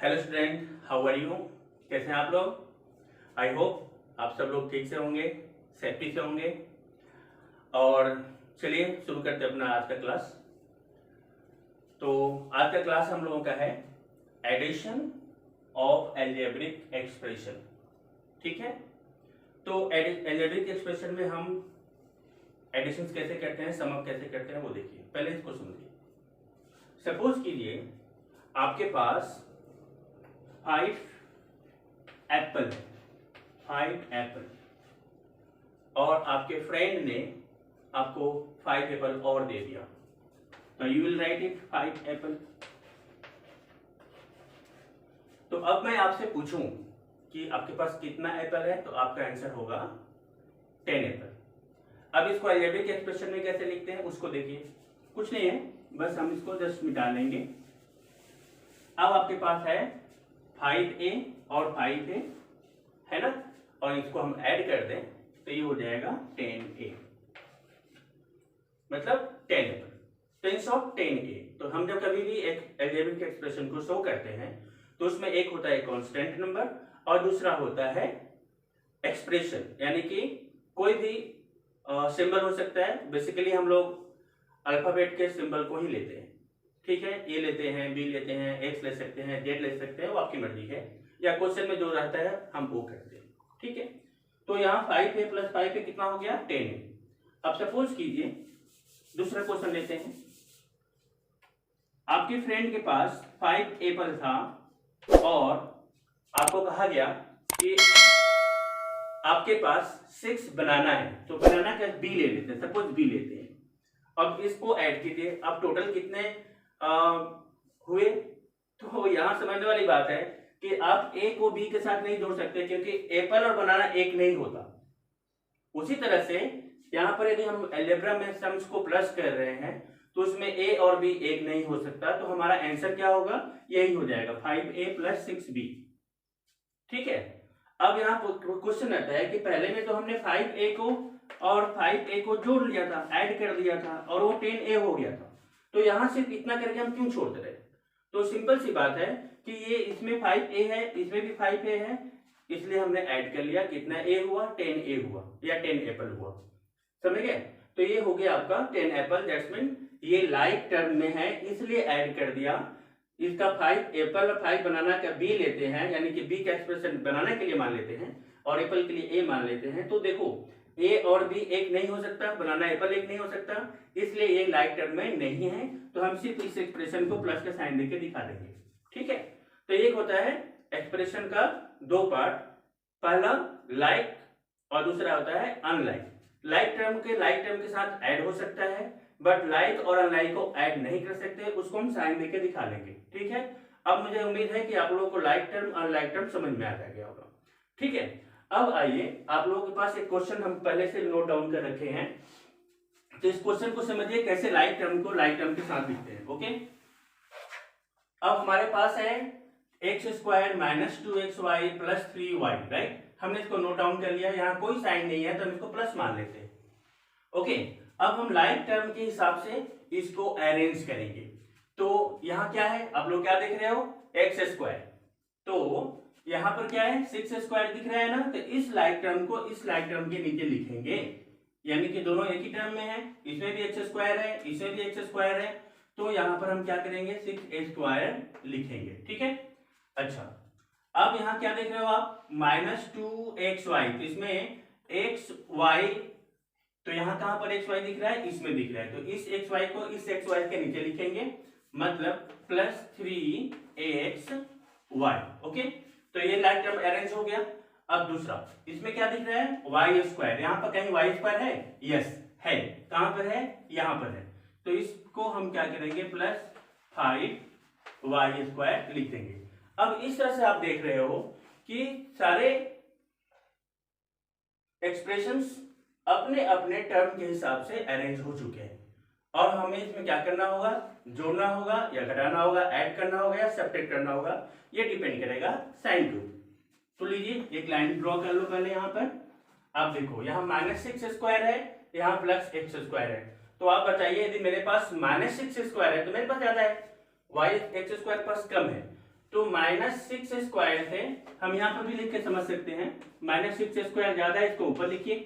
Hello student, how are you? कैसे हैं आप लोग? आई होप आप सब लोग ठीक से होंगे, सेफ्टी से होंगे। और चलिए शुरू करते हैं अपना आज का क्लास। तो आज का क्लास हम लोगों का है एडिशन ऑफ एल्जेब्रिक एक्सप्रेशन। ठीक है, तो एल्जेब्रिक एक्सप्रेशन में हम एडिशन कैसे करते हैं, सम अप कैसे करते हैं वो देखिए। पहले इसको सुनिए। सपोज कीजिए आपके पास 5 एप्पल और आपके फ्रेंड ने आपको 5 एप्पल और दे दिया, तो you will write it 5 Apple. तो अब मैं आपसे पूछूं कि आपके पास कितना एप्पल है, तो आपका आंसर होगा 10 एप्पल। अब इसको एल्जेब्रिक एक्सप्रेशन में कैसे लिखते हैं उसको देखिए। कुछ नहीं है, बस हम इसको जस्ट मिटा लेंगे। अब आपके पास है 5a और 5a, है ना, और इसको हम ऐड कर दें तो ये हो जाएगा 10a, मतलब 10 एप्पल, 10 ऑफ 10a। तो हम जब कभी भी एक एल्जेब्रिक एक्सप्रेशन को शो करते हैं तो उसमें एक होता है कांस्टेंट नंबर और दूसरा होता है एक्सप्रेशन, यानी कि कोई भी सिंबल हो सकता है। बेसिकली हम लोग अल्फाबेट के सिंबल को ही लेते हैं। ठीक है, ए लेते हैं, बी लेते हैं, एक्स ले सकते हैं, जेड ले सकते हैं, वो आपकी मर्जी है, या क्वेश्चन में जो रहता है हम वो करते हैं। ठीक है, तो यहाँ 5a प्लस 5a कितना हो गया? 10a। अब सपोज कीजिए दूसरा क्वेश्चन लेते हैं। आपके फ्रेंड के पास 5 एप्पल था और आपको कहा गया कि आपके पास 6 बनाना है, तो बनाना का बी ले लेते हैं, सपोज बी लेते हैं। अब इसको ऐड कीजिए, अब टोटल कितने हुए? तो यहां समझने वाली बात है कि आप ए को बी के साथ नहीं जोड़ सकते, क्योंकि एप्पल और बनाना एक नहीं होता। उसी तरह से यहां पर यदि हम अलजेब्रा में सम्स को प्लस कर रहे हैं तो उसमें ए और बी एक नहीं हो सकता, तो हमारा आंसर क्या होगा? यही हो जाएगा 5a प्लस 6b। ठीक है, अब यहाँ क्वेश्चन आता है कि पहले में तो हमने 5a को और 5a को जोड़ लिया था, ऐड कर दिया था, और वो 10a हो गया था। तो यहां सिर्फ इतना करके हम क्यों छोड़ते रहे? तो सिंपल सी बात है कि ये इसमें 5a है, इसमें भी 5a है, इसलिए हमने ऐड कर लिया। कितना a हुआ? 10a हुआ, या 10 एप्पल हुआ। समझ गए? तो ये हो गया आपका 10 एप्पल। दैट्स मीन ये लाइक टर्म में है, इसलिए ऐड कर दिया। इसका 5 एप्पल और 5 बनाना का b लेते हैं, यानी कि b का एक्सप्रेशन बनाने के लिए मान लेते हैं और एप्पल के लिए a मान लेते हैं। तो देखो a और b एक नहीं हो सकता, बनाना एप्पल एक नहीं हो सकता, इसलिए ये लाइक टर्म में नहीं है। तो हम सिर्फ इस एक्सप्रेशन को प्लस का साइन देके दिखा देंगे। ठीक है, तो एक होता है एक्सप्रेशन का दो पार्ट, पहला लाइक और दूसरा होता है अनलाइक। लाइक टर्म के साथ ऐड हो सकता है, बट लाइक और अनलाइक को ऐड नहीं कर सकते, उसको हम साइन देके दिखा लेंगे। ठीक है, अब मुझे उम्मीद है कि आप लोगों को लाइक टर्म अनलाइक टर्म समझ में आ गया होगा। ठीक है, अब आइए, आप लोगों के पास एक क्वेश्चन हम पहले से नोट डाउन कर रखे हैं, तो इस क्वेश्चन को समझिए कैसे लाइक टर्म को लाइक टर्म के साथ लिखते हैं। ओके, अब हमारे पास है x² minus 2xy plus 3y, right. हमने इसको नोट डाउन कर लिया, यहाँ कोई साइन नहीं है तो हम इसको प्लस मान लेते हैं। ओके, अब हम लाइक टर्म के हिसाब से इसको अरेंज करेंगे। तो यहाँ क्या है, आप लोग क्या देख रहे हो? x², तो यहाँ पर क्या है? 6² दिख रहा है ना, तो इस लाइक टर्म को इस लाइक टर्म के नीचे लिखेंगे, यानी कि दोनों एक ही टर्म में है, इसमें भी x² है, इसमें भी x² है, तो यहाँ पर हम क्या करेंगे? 6a² लिखेंगे। ठीक है, अच्छा, अब यहाँ क्या देख रहे हो आप? माइनस 2xy, तो इसमें xy, तो यहाँ कहां पर xy दिख रहा है? इसमें दिख रहा है, तो इस xy को इस xy के नीचे लिखेंगे, मतलब प्लस 3axy। ओके, तो ये लाइक टर्म अरेंज हो गया। अब दूसरा, इसमें क्या दिख रहा है? y², यहाँ पर कहीं y² है? यस है। कहां पर है? यहाँ पर है, तो इसको हम क्या करेंगे? प्लस 5y² लिख देंगे। अब इस तरह से आप देख रहे हो कि सारे एक्सप्रेशंस अपने अपने टर्म के हिसाब से अरेंज हो चुके हैं, और हमें इसमें क्या करना होगा? जोड़ना होगा या घटाना होगा, ऐड करना होगा या सब्ट्रैक्ट करना होगा, ये डिपेंड करेगा साइन के। तो लीजिए एक लाइन ड्रॉ कर लो पहले। यहाँ पर आप देखो, यहाँ माइनस 6² है, यहाँ प्लस x² है, तो आप बताइए यदि मेरे पास -6² है तो मेरे पास ज्यादा है, y x² पास कम है, तो -6 स्क्वायर से हम यहाँ पर भी लिख के समझ सकते हैं। -6 स्क्वायर ज्यादा है, इसको ऊपर लिखिए,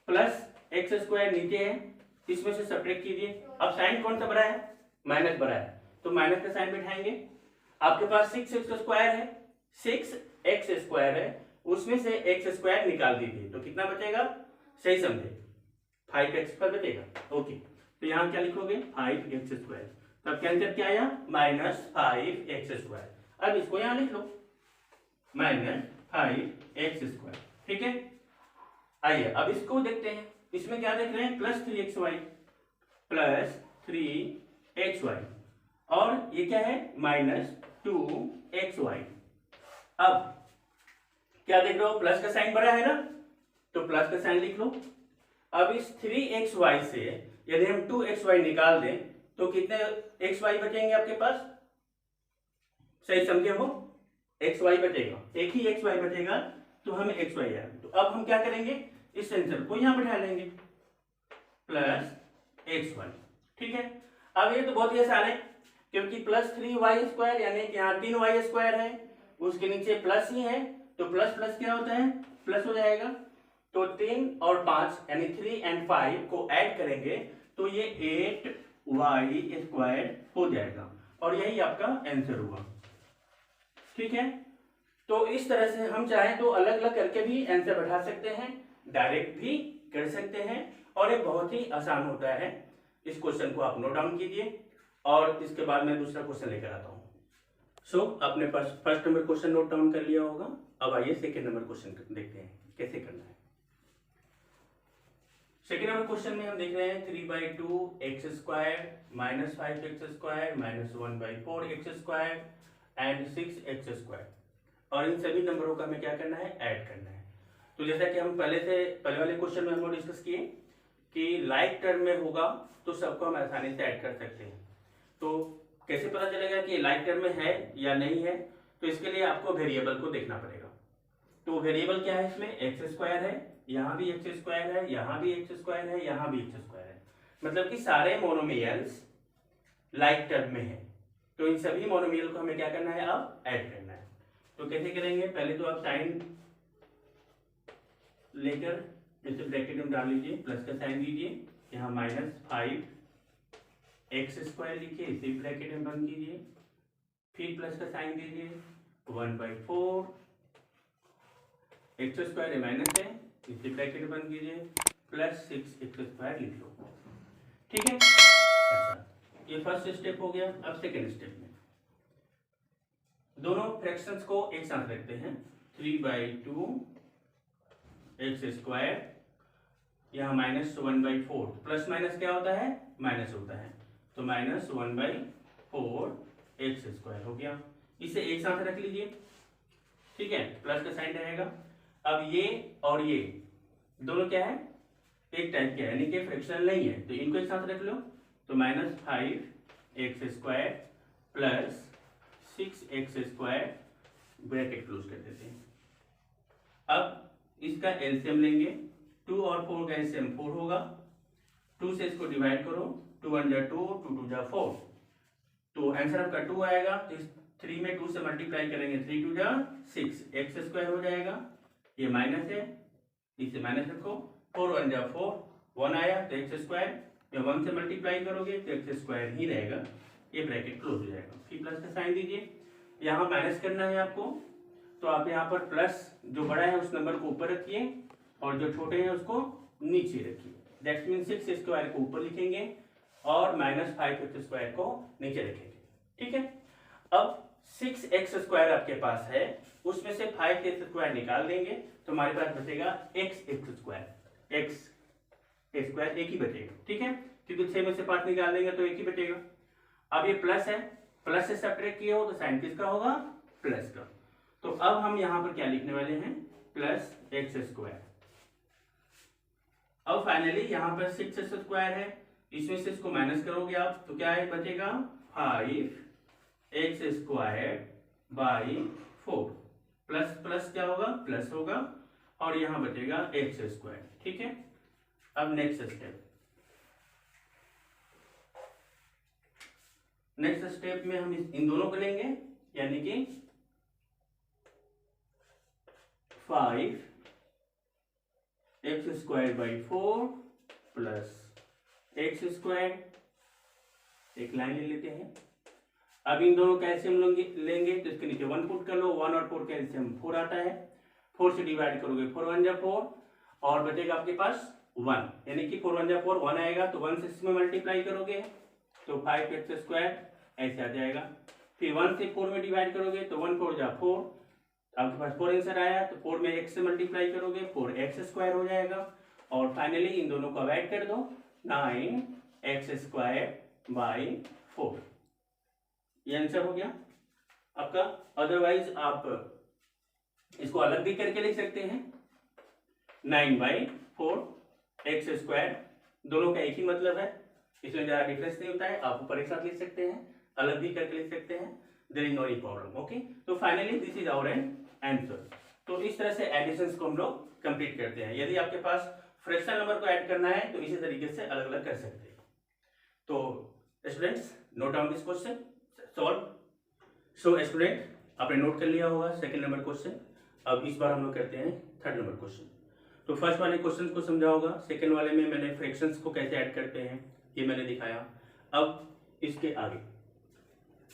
प्लस x स्क्वायर नीचे है, इसमें से सब्ट्रैक्ट कीजिए। अब साइन कौन सा बड़ा है? माइनस बड़ा है, तो माइनस का साइन बिठाएंगे। आपके पास 6x स्क्वायर है, 6x स्क्वायर है, उसमें से x स्क्वायर निकाल दीजिए, तो कितना बचेगा? सही समझे, 5x स्क्वायर बचेगा। ओके, तो यहाँ क्या लिखोगे? 5x square. तब क्या आंसर क्या आया? -5x square. अब इसको यहाँ लिख लो, -5x स्क्वायर। ठीक है, आइए अब इसको देखते हैं। इसमें क्या देख रहे हैं? +3xy, +3xy, और ये क्या है? -2xy। अब क्या देख रहे हो? प्लस का साइन बड़ा है ना, तो प्लस का साइन लिख लो। अब इस 3xy से यदि हम 2xy निकाल दें तो कितने xy बचेंगे आपके पास? सही समझे हो? xy बचेगा, एक ही xy बचेगा, तो हमें xy आया। तो अब हम क्या करेंगे? इस आंसर को यहां बैठा लेंगे, +xy। ठीक है, अब ये तो बहुत ही आसान है, क्योंकि +3y स्क्वायर यानी कि यहाँ 3y स्क्वायर है, उसके नीचे प्लस ही है, तो प्लस प्लस क्या होता है? प्लस हो जाएगा। तो 3 और 5 यानी 3 और 5 को ऐड करेंगे तो ये 8y स्क्वायर हो जाएगा, और यही आपका आंसर हुआ। ठीक है, तो इस तरह से हम चाहें तो अलग अलग करके भी आंसर बैठा सकते हैं, डायरेक्ट भी कर सकते हैं, और ये बहुत ही आसान होता है। इस क्वेश्चन को आप नोट डाउन कीजिए, और इसके बाद मैं दूसरा क्वेश्चन लेकर आता हूँ। आपने first number question note down कर लिया होगा। अब आइए सेकेंड नंबर क्वेश्चन देखते हैं कैसे करना है। सेकेंड नंबर क्वेश्चन में हम देख रहे हैं 3/2x square -5x square -1/4x square and 6x square, और इन सभी नंबरों का हमें क्या करना है? ऐड करना है। तो जैसा कि हम पहले वाले क्वेश्चन में हम डिस्कस किए कि लाइक टर्म में होगा तो सबको हम आसानी से ऐड कर सकते हैं। तो कैसे पता चलेगा कि लाइक टर्म में है या नहीं है? तो इसके लिए आपको वेरिएबल को देखना पड़ेगा। तो वेरिएबल क्या है? इसमें x स्क्वायर है, यहाँ भी x स्क्वायर है, यहाँ भी x स्क्वायर है, यहाँ भी x स्क्वायर है, मतलब कि सारे मोनोमियल्स लाइक टर्म में है। तो इन सभी मोनोमियल को हमें क्या करना है? अब ऐड करना है। तो कैसे करेंगे? पहले तो आप साइन लेकर जैसे ब्रैकेट में डाल लीजिए, प्लस का साइन दीजिए, यहाँ -5x स्क्वायर लिखिए, इसे ब्रैकेट में बंद कीजिए, फिर प्लस का साइन दीजिए, 1/4 x स्क्वायर माइनस है, इसे ब्रैकेट बंद कीजिए, +6x स्क्वायर लिख लो। ठीक है, अच्छा, ये फर्स्ट स्टेप हो गया। अब सेकेंड स्टेप में दोनों फ्रैक्शंस को एक साथ रखते हैं। 3/2x स्क्वायर, यहाँ -1/4, प्लस माइनस क्या होता है? माइनस होता है, तो -1/4x स्क्वायर हो गया। इसे एक साथ रख लीजिए। ठीक है, प्लस का साइन रहेगा। अब ये और ये दोनों क्या है? एक टाइप के, यानी कि फ्रैक्शनल नहीं है, तो इनको एक साथ रख लो। तो -5x square plus 6x square, bracket close कर देते हैं। अब इसका एलसीएम लेंगे, 2 और 4 का एलसीएम 4 होगा, 2 से इसको डिवाइड करो, 2 × 2, 2 × 4, तो आंसर आपका 2 आएगा। तो इस 3 में 2 से मल्टीप्लाई करेंगे, 3 × 2 = 6, x स्क्वायर हो जाएगा, ये माइनस है, इसे माइनस रखो, 4 × 1 = 4, 1 आया, तो x स्क्वायर, या 1 से मल्टीप्लाई करोगे तो x स्क्वायर ही रहेगा, ये ब्रैकेट क्लोज हो जाएगा। फिर प्लस का साइन दीजिए, यहाँ माइनस करना है आपको, तो आप यहाँ पर प्लस जो बड़ा है उस नंबर को ऊपर रखिए, और जो छोटे हैं उसको नीचे रखिए। दैट्स मीन 6 स्क्वायर को ऊपर लिखेंगे और -5x स्क्वायर को नीचे रखेंगे। ठीक है, अब 6x स्क्वायर आपके पास है, उसमें से 5x स्क्वायर निकाल देंगे, तो हमारे पास बचेगा x स्क्वायर, x स्क्वायर एक ही बचेगा। ठीक है, क्योंकि 6 में से 5 निकाल देंगे तो एक ही बचेगा। अब ये प्लस है, प्लस से सब्ट्रैक्ट किया हो तो साइन किसका होगा? प्लस का। तो अब हम यहाँ पर क्या लिखने वाले हैं? +x square. अब फाइनली यहाँ पर 6x स्क्वायर है, इसमें से इसको माइनस करोगे आप तो क्या है बचेगा? 5x square by 4, plus plus क्या होगा? प्लस होगा, और यहाँ बचेगा x स्क्वायर। ठीक है, अब नेक्स्ट स्टेप में हम इन दोनों को लेंगे, यानी कि 5x² / 4 प्लस x²। एक लाइन ले लेते हैं। अब इन दोनों का एलसीएम लेंगे तो इसके नीचे 1 पुट कर लो। 1 और 4 का एलसीएम 4 आता है। 4 से डिवाइड करोगे 4 1 जा 4 और बचेगा आपके पास 1, यानी कि 4 1 जा 4, 1 आएगा तो 1 से इसमें मल्टीप्लाई करोगे तो 5x² ऐसे आ जाएगा। फिर 1 से 4 में डिवाइड करोगे तो 1 4 जा 4, आपके पास 4 आंसर आया तो 4 में x से मल्टीप्लाई करोगे 4x² हो जाएगा। और फाइनली इन दोनों को ऐड कर दो 9x² / 4, ये आंसर हो गया आपका। अदरवाइज आप इसको अलग भी करके लिख सकते हैं। 9/4 x², दोनों का एक ही मतलब है, इसमें ज़्यादा डिफरेंस नहीं होता है। आप ऊपर एक साथ लिख सकते हैं, अलग भी करके लिख सकते हैं, there is no any problem. Okay, तो finally this is our answer. तो इस तरह से एडिशंस को हम लोग कंप्लीट करते हैं। यदि आपके पास फ्रैक्शनल नंबर को ऐड करना है तो इसी तरीके से अलग अलग कर सकते हैं। तो students note down this question, solve. So student आपने नोट कर लिया होगा सेकंड नंबर क्वेश्चन। अब इस बार हम लोग करते हैं थर्ड नंबर क्वेश्चन। तो फर्स्ट वाले क्वेश्चन को समझा होगा, सेकंड वाले में मैंने फ्रैक्शंस को कैसे ऐड करते हैं ये मैंने दिखाया। अब इसके आगे,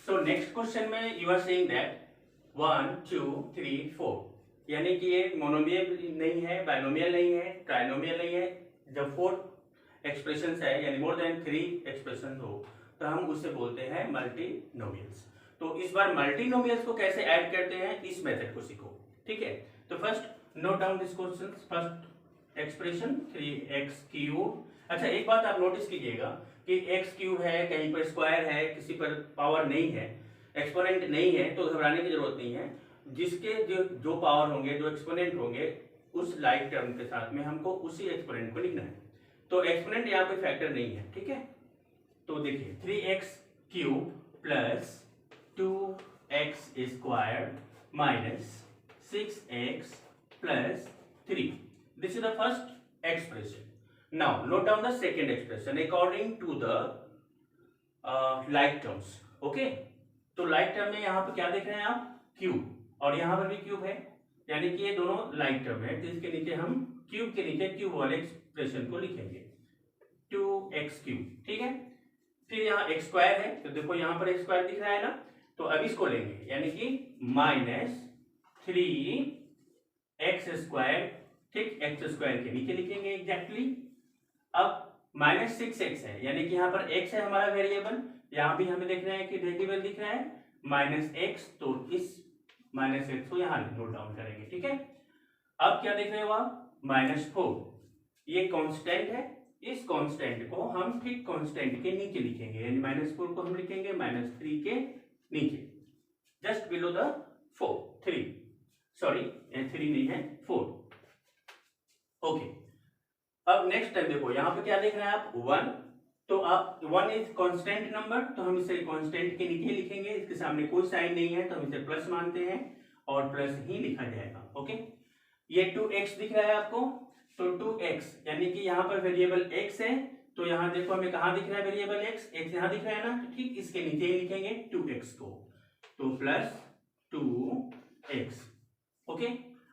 सो नेक्स्ट क्वेश्चन में यू आर सेइंग दैट 1 2 3 4, यानी कि ये मोनोमियल नहीं है, बाइनोमियल नहीं है, ट्राइनोमियल नहीं है। जब 4 एक्सप्रेशंस है यानी मोर देन 3 एक्सप्रेशन हो तो हम उसे बोलते हैं मल्टीनोमियल्स। तो इस बार मल्टीनोमियल्स को कैसे ऐड करते हैं इस मेथड को सीखो, ठीक है। तो first note down this question. First expression 3x³। अच्छा एक बात आप नोटिस कीजिएगा कि x³ है, कहीं पर स्क्वायर है, किसी पर पावर नहीं है, एक्सपोनेंट नहीं है, तो घबराने की जरूरत नहीं है। जिसके जो पावर होंगे, जो एक्सपोनेंट होंगे, उस लाइक टर्म के साथ में हमको उसी एक्सपोनेंट को लिखना है। तो एक्सपोनेंट यहाँ पे फैक्टर नहीं है, ठीक है। तो देखिए 3x³ plus 2x² minus 6x plus 3, this is the first expression. Now note down the second expression according to the like terms. Okay, तो like term में यहाँ पे क्या देख रहे हैं आप, क्यूब, और यहाँ पर भी क्यूब है, यानी कि ये दोनों like term है। तो इसके नीचे हम क्यूब के नीचे क्यूब वाले एक्सप्रेशन को लिखेंगे 2x³, ठीक है। फिर यहाँ x² है तो देखो यहाँ पर x² दिख रहा है ना, तो अब इसको लेंगे यानी कि -3x², ठीक, x² के नीचे लिखेंगे एग्जैक्टली। अब -6x है, यानी कि यहाँ पर x है हमारा वेरिएबल, यहाँ भी हमें देख रहे हैं कि वेरिएबल दिख रहा है -x, तो इस -x को यहाँ नोट डाउन करेंगे, ठीक है। अब क्या देख रहे हो आप, -4, ये कांस्टेंट है, इस कांस्टेंट को हम ठीक कांस्टेंट के नीचे लिखेंगे, यानी -4 को हम लिखेंगे -3 के नीचे, जस्ट बिलो द 3 नहीं है 4। ओके, अब नेक्स्ट टाइम देखो यहाँ पे क्या देख रहे हैं आप, 1, तो आप 1 इज कांस्टेंट नंबर, तो हम इसे कांस्टेंट के नीचे लिखेंगे। इसके सामने कोई साइन नहीं है तो हम इसे प्लस मानते हैं और प्लस ही लिखा जाएगा। ओके, ये 2x दिख रहा है आपको, तो 2x यानी कि यहाँ पर वेरिएबल x है, तो यहाँ देखो हमें कहाँ दिख रहा है वेरिएबल x यहाँ दिख रहा है ना, तो ठीक इसके नीचे ही लिखेंगे 2x को, तो प्लस 2x। ओके,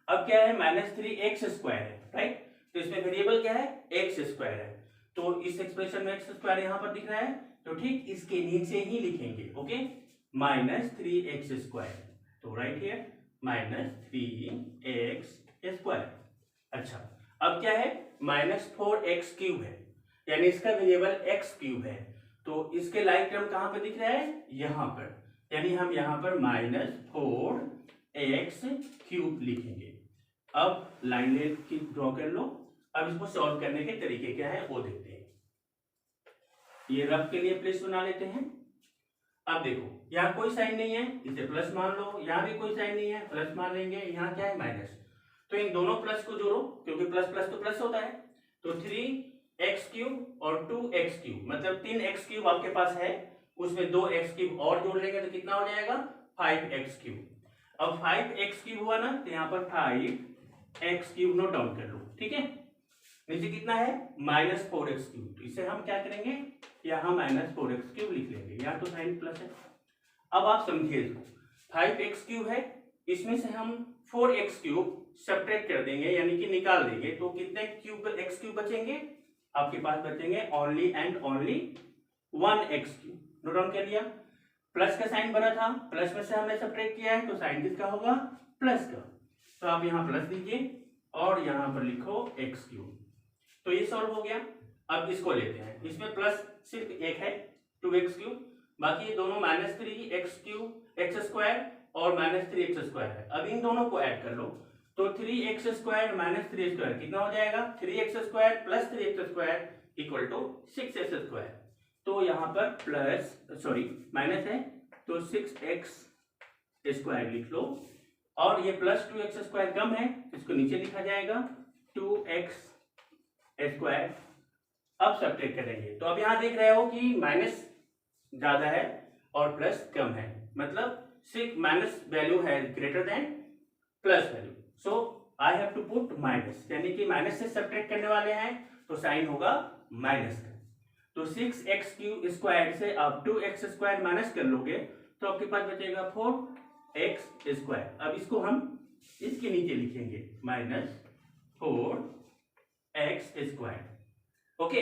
अब क्या है, -3x² है, राइट, तो इसमें वेरिएबल क्या है, x² है, तो इस एक्सप्रेशन में x² यहाँ पर दिख रहा है, तो ठीक इसके नीचे ही लिखेंगे। ओके, -3x², तो राइट हियर -3x²। अच्छा, अब क्या है, -4x³ है, यानी इसका वेरिएबल x³ है, तो इसके लाइक टर्म कहाँ पे दिख रहा है, यहाँ पर, यानी हम यहाँ पर -4x³ लिखेंगे। अब लाइन की ड्रॉ कर लो। अब इसको सॉल्व करने के तरीके क्या है वो देखते हैं। ये रफ के लिए प्लेस बना लेते हैं। अब देखो यहाँ कोई साइन नहीं है, इसे प्लस मान लो, यहाँ भी कोई साइन नहीं है, प्लस मान लेंगे, यहाँ क्या है माइनस, तो इन दोनों प्लस को जोड़ो, क्योंकि प्लस प्लस तो प्लस होता है, तो 3x³ और 2x³ मतलब 3x³ आपके पास है, उसमें 2x³ और जोड़ लेंगे तो कितना हो जाएगा, 5x³। अब 5x³ हुआ ना, तो यहाँ पर 5x³ नोट डाउन कर लो, ठीक है। नीचे कितना है, -4x³, तो इसे हम क्या करेंगे, यहाँ -4x³ लिख लेंगे, यहाँ तो साइन प्लस है। अब आप समझिए इसको, 5x³ है, इसमें से हम 4x³ सब्ट्रैक्ट कर देंगे यानी कि निकाल देंगे, तो कितने x³ बचेंगे? आपके पास बचेंगे only and only 1x³। Note down कर लिया। प्लस का साइन बना था, प्लस में से हमने सब्ट्रैक्ट किया है, तो साइन किसका होगा? प्लस का। तो आप यहाँ प्लस दीजिए और यहाँ पर लिखो x³। तो ये सॉल्व हो गया। अब इसको लेते हैं, इसमें प्लस सिर्फ एक है 2x³, बाकी ये दोनों -3x² और -3x² है। अब इन दोनों को ऐड कर लो, तो 3x² -3x² कितना हो जाएगा? 3x² plus 3x² equal to 6x²। तो यहाँ पर माइनस है, तो 6x² लिख लो, और ये प्लस 2x² कम है, इसको नीचे लिखा जाएगा 2x²। अब सब्ट्रैक्ट करेंगे, तो अब यहाँ देख रहे हो कि माइनस ज्यादा है और प्लस कम है, मतलब सिर्फ माइनस वैल्यू है greater than plus value, so I have to put minus, यानी कि माइनस से सब्ट्रैक्ट करने वाले हैं तो साइन होगा माइनस का। तो 6x³ से आप 2x² माइनस कर लोगे तो आपके पास बचेगा 4x²। अब इसको हम इसके नीचे लिखेंगे -4x²। ओके,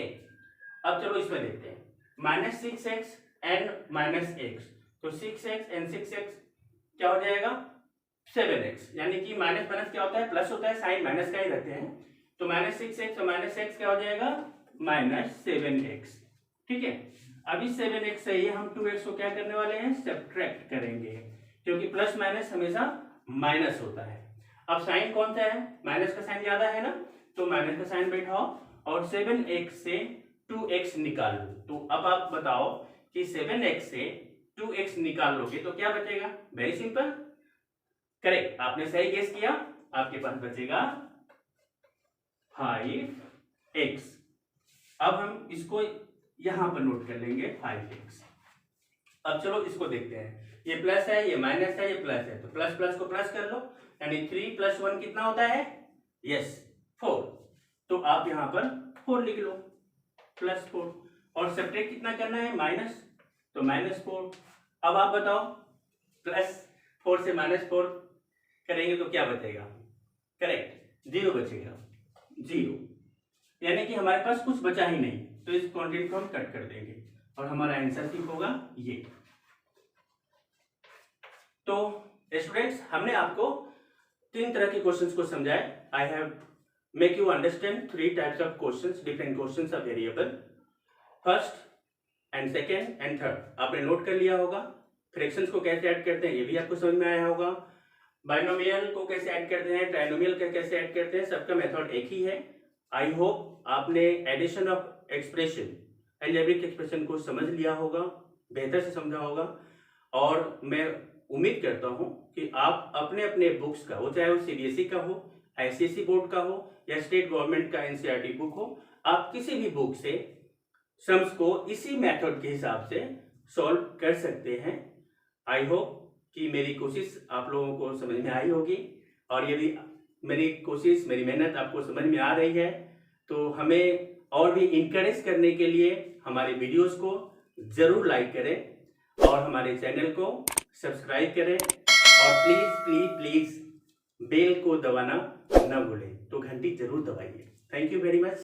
अब चलो इसमें देखते हैं -6x एंड -x, तो 6x एंड 6x क्या हो जाएगा? 7x, यानी कि माइनस माइनस क्या होता है? प्लस होता है, साइन माइनस का ही रखते हैं, तो -6x और -x क्या हो जाएगा? -7x। ठीक है, अब इस 7x से ही हम 2x को क्या करने वाले हैं? सब्ट्रैक्ट करेंगे, क्योंकि प्लस माइनस हमेशा माइनस होता है। अब साइन कौन सा है? माइनस का साइन ज्यादा है ना, तो माइनस का साइन बैठाओ और 7x से 2x निकाल लो। तो अब आप बताओ कि 7x से 2x निकाल लोगे तो क्या बचेगा? वेरी सिंपल, करेक्ट, आपने सही गेस किया, आपके पास बचेगा 5x। अब हम इसको यहां पर नोट कर लेंगे 5x। अब चलो इसको देखते हैं, ये प्लस है, ये माइनस है, ये प्लस है, तो प्लस प्लस को प्लस कर लो, यानी 3 + 1 कितना होता है? यस 4, तो आप यहां पर 4 लिख लो, +4, और सब्ट्रैक्ट कितना करना है? माइनस, तो -4। अब आप बताओ +4 से -4 करेंगे तो क्या बचेगा? करेक्ट, 0 बचेगा, 0, यानी कि हमारे पास कुछ बचा ही नहीं, तो इस क्वांटिटी को हम कट कर देंगे और हमारा आंसर ठीक होगा ये। तो स्टूडेंट्स, हमने आपको 3 तरह के क्वेश्चंस को समझाया। I have make you understand 3 types of questions, different questions of variable, first and second and third. आपने नोट कर लिया होगा। फ्रैक्शंस को कैसे ऐड करते हैं ये भी आपको समझ में आया होगा। बाइनोमियल को कैसे ऐड करते हैं, ट्राइनोमियल का कैसे ऐड करते हैं, सबका मेथड एक ही है। आई होप आपने addition of expression, algebraic expression को समझ लिया होगा, बेहतर से समझा होगा, और मैं उम्मीद करता हूं कि आप अपने अपने बुक्स का, वो चाहे वो सीबीएसई का हो, आईसीएसई बोर्ड का हो या स्टेट गवर्नमेंट का एनसीईआरटी बुक हो, आप किसी भी बुक से सम्स को इसी मेथड के हिसाब से सॉल्व कर सकते हैं। आई होप कि मेरी कोशिश आप लोगों को समझ में आई होगी, और यदि मेरी कोशिश, मेरी मेहनत आपको समझ में आ रही है तो हमें और भी इंकरेज करने के लिए हमारे वीडियोस को जरूर लाइक करें और हमारे चैनल को सब्सक्राइब करें, और प्लीज प्लीज प्लीज बेल को दबाना न भूलें, तो घंटी जरूर दबाइए। Thank you very much.